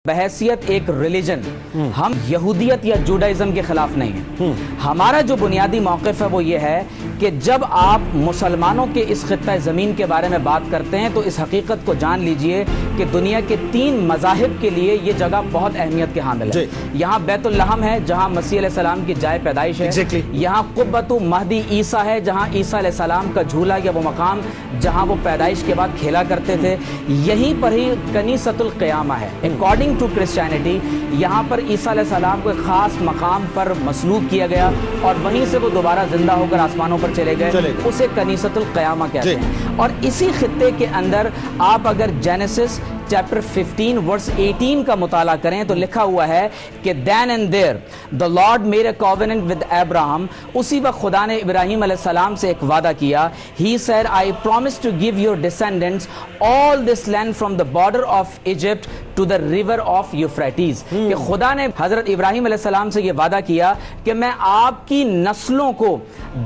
بحیثیت ایک ریلیجن ہم یہودیت یا جوڈائزم کے خلاف نہیں ہیں. ہمارا جو بنیادی موقف ہے وہ یہ ہے کہ جب آپ مسلمانوں کے اس خطہ زمین کے بارے میں بات کرتے ہیں تو اس حقیقت کو جان لیجئے کہ دنیا کے 3 مذاہب کے لیے یہ جگہ بہت اہمیت کے حامل ہے. یہاں بیت اللحم ہے جہاں مسیح علیہ السلام کی جائے پیدائش ہے. یہاں قبۃ مہدی عیسیٰ ہے جہاں عیسیٰ علیہ السلام کا جھولا یا وہ مقام جہاں وہ پیدائش کے بعد کھیلا کرتے تھے. یہیں پر ہی کنیسۃ القیامہ ہے. اکارڈنگ ٹو کرسچینٹی یہاں پر عیسیٰ علیہ السلام کو ایک خاص مقام پر مسلوب کیا گیا اور وہیں سے وہ دوبارہ زندہ ہو کر آسمانوں پر چلے گئے. اسے کنیسۃ القیامہ کہتے ہیں. اور اسی خطے کے اندر آپ اگر جینیسس چیپٹر 15 ورس 18 کا مطالعہ کریں تو لکھا ہوا ہے کہ then and there the Lord made a covenant with Abraham. اسی وقت خدا نے ابراہیم علیہ السلام سے ایک وعدہ کیا. He said I promise to give your descendants all this land from the border of Egypt to the river of Euphrates. کہ خدا نے حضرت ابراہیم علیہ السلام سے یہ وعدہ کیا کہ میں آپ کی نسلوں کو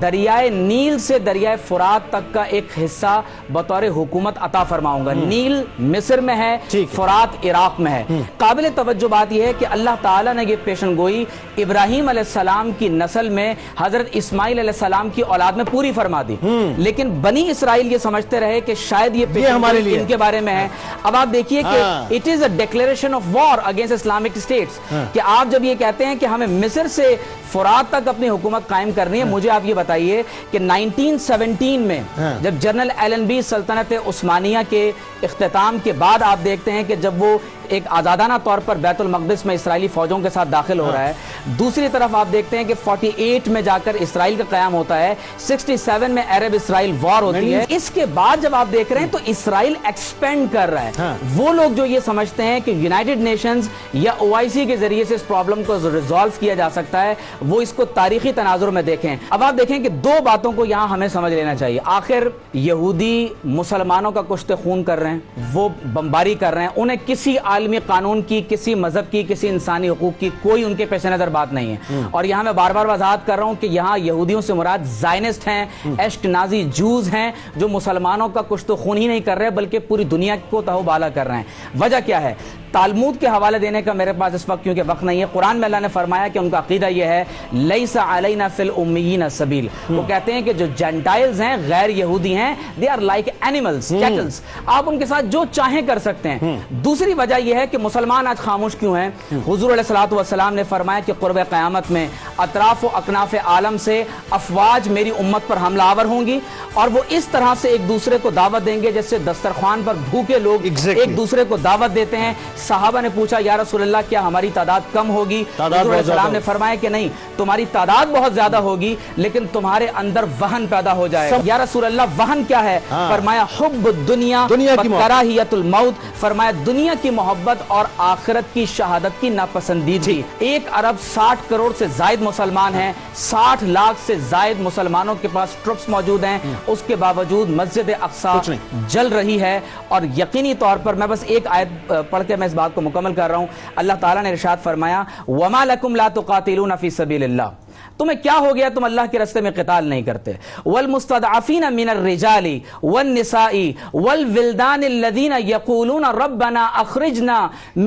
دریائے نیل سے دریائے فرات تک کا ایک حصہ بطور حکومت عطا فرماؤں گا. نیل مصر میں ہے, فرات عراق میں ہے. قابل توجہ بات یہ ہے کہ اللہ تعالیٰ نے یہ پیشن گوئی ابراہیم علیہ السلام کی نسل میں حضرت اسماعیل علیہ السلام کی اولاد میں پوری فرما دی. لیکن بنی اسرائیل یہ سمجھتے رہے کہ شاید یہ پیشن گوئی ان کے بارے میں ہے. اب آپ دیکھیے کہ it is a declaration of war against Islamic states کہ آپ جب یہ کہتے ہیں کہ ہمیں مصر سے فرات تک اپنی حکومت قائم کرنی ہے. مجھے آپ یہ بتائیے کہ 1917 میں جب جنرل ایلن بی سلطنت عثمانیہ کے اختتام کے بعد آپ دیکھتے ہیں کہ جب وہ ایک آزادانہ طور پر بیت المقدس میں اسرائیلی فوجوں کے ساتھ داخل ہو رہا ہے, دوسری طرف آپ دیکھتے ہیں کہ 48 میں جا کر اسرائیل کا قیام ہوتا ہے, 67 میں عرب اسرائیل وار ہوتی ہے. اس کے بعد جب آپ دیکھ رہے ہیں تو اسرائیل ایکسپینڈ کر رہا ہے. وہ لوگ جو یہ سمجھتے ہیں کہ یونائٹڈ نیشنز یا OIC کے ذریعے سے اس پرابلم کو ریزالو کیا جا سکتا ہے, وہ اس کو تاریخی تناظر میں دیکھیں. اب آپ دیکھیں کہ 2 باتوں کو یہاں ہمیں سمجھ لینا چاہیے. آخر یہودی مسلمانوں کا کشت خون کر رہے ہیں, وہ بمباری کر رہے ہیں, انہیں کسی عالمی قانون کی, کسی مذہب کی, کسی انسانی حقوق کی کوئی ان کے پیش نظر بات نہیں ہے. اور یہاں میں بار بار وضاحت کر رہا ہوں کہ یہاں یہودیوں سے مراد زائنسٹ ہیں, اشکنازی جوز ہیں, جو مسلمانوں کا کشت خون ہی نہیں کر رہے بلکہ پوری دنیا کو تہوبالا کر رہے ہیں. وجہ کیا ہے؟ تالمود کے حوالے دینے کا میرے پاس اس وقت کیونکہ وقت نہیں ہے. قرآن میں اللہ نے فرمایا کہ ان کا عقیدہ یہ ہے لیس علینا فی الامیین سبیل. وہ کہتے ہیں کہ جو جینٹائلز ہیں, غیر یہودی ہیں, they are like animals, cattles. آپ ان کے ساتھ جو چاہیں کر سکتے ہیں. دوسری وجہ یہ ہے کہ مسلمان آج خاموش کیوں ہیں؟ حضور علیہ الصلوۃ والسلام نے فرمایا کہ قرب قیامت میں اطراف و اکناف عالم سے افواج میری امت پر حملہ آور ہوں گی اور وہ اس طرح سے ایک دوسرے کو دعوت دیں گے جیسے دسترخوان پر بھوکے لوگ ایک دوسرے کو دعوت دیتے ہیں. صحابہ نے پوچھا یا رسول اللہ کیا ہماری تعداد کم ہوگی؟ حضور علیہ السلام نے فرمایا کہ نہیں, تمہاری تعداد بہت زیادہ ہوگی لیکن تمہارے اندر وہن پیدا ہو جائے گا. یا رسول اللہ وہن کیا ہے؟ فرمایا حب الدنیا کراہیت الموت. فرمایا دنیا کی محبت اور آخرت کی شہادت کی ناپسندیدگی. 1 ارب 60 کروڑ سے زائد مسلمان ہیں, 60 لاکھ سے زائد مسلمانوں کے پاس ٹرپس موجود ہیں, اس کے باوجود مسجد اقصی جل رہی ہے. اور یقینی طور پر میں بس ایک آیت پڑھ کے میں اس بات کو مکمل کر رہا ہوں. اللہ تعالیٰ نے ارشاد فرمایا وَمَا لَكُمْ لَا تُقَاتِلُونَ فِي سَبِيلِ اللَّهِ. تمہیں کیا ہو گیا تم اللہ کے راستے میں قتال نہیں کرتے؟ وَالْمُسْتَضْعَفِينَ مِنَ الرِّجَالِ وَالنِّسَاءِ وَالْوِلْدَانِ الَّذِينَ يَقُولُونَ رَبَّنَا أَخْرِجْنَا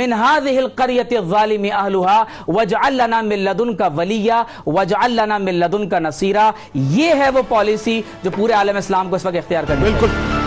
مِنْ هَذِهِ الْقَرْيَةِ الظَّالِمِ أَهْلُهَا وَاجْعَل لَّنَا مِن لَّدُنكَ وَلِيًّا وَاجْعَل لَّنَا مِن لَّدُنكَ نَصِيرًا. یہ ہے وہ پالیسی جو پورے عالم اسلام کو اس وقت اختیار کرنی ہے. بالکل.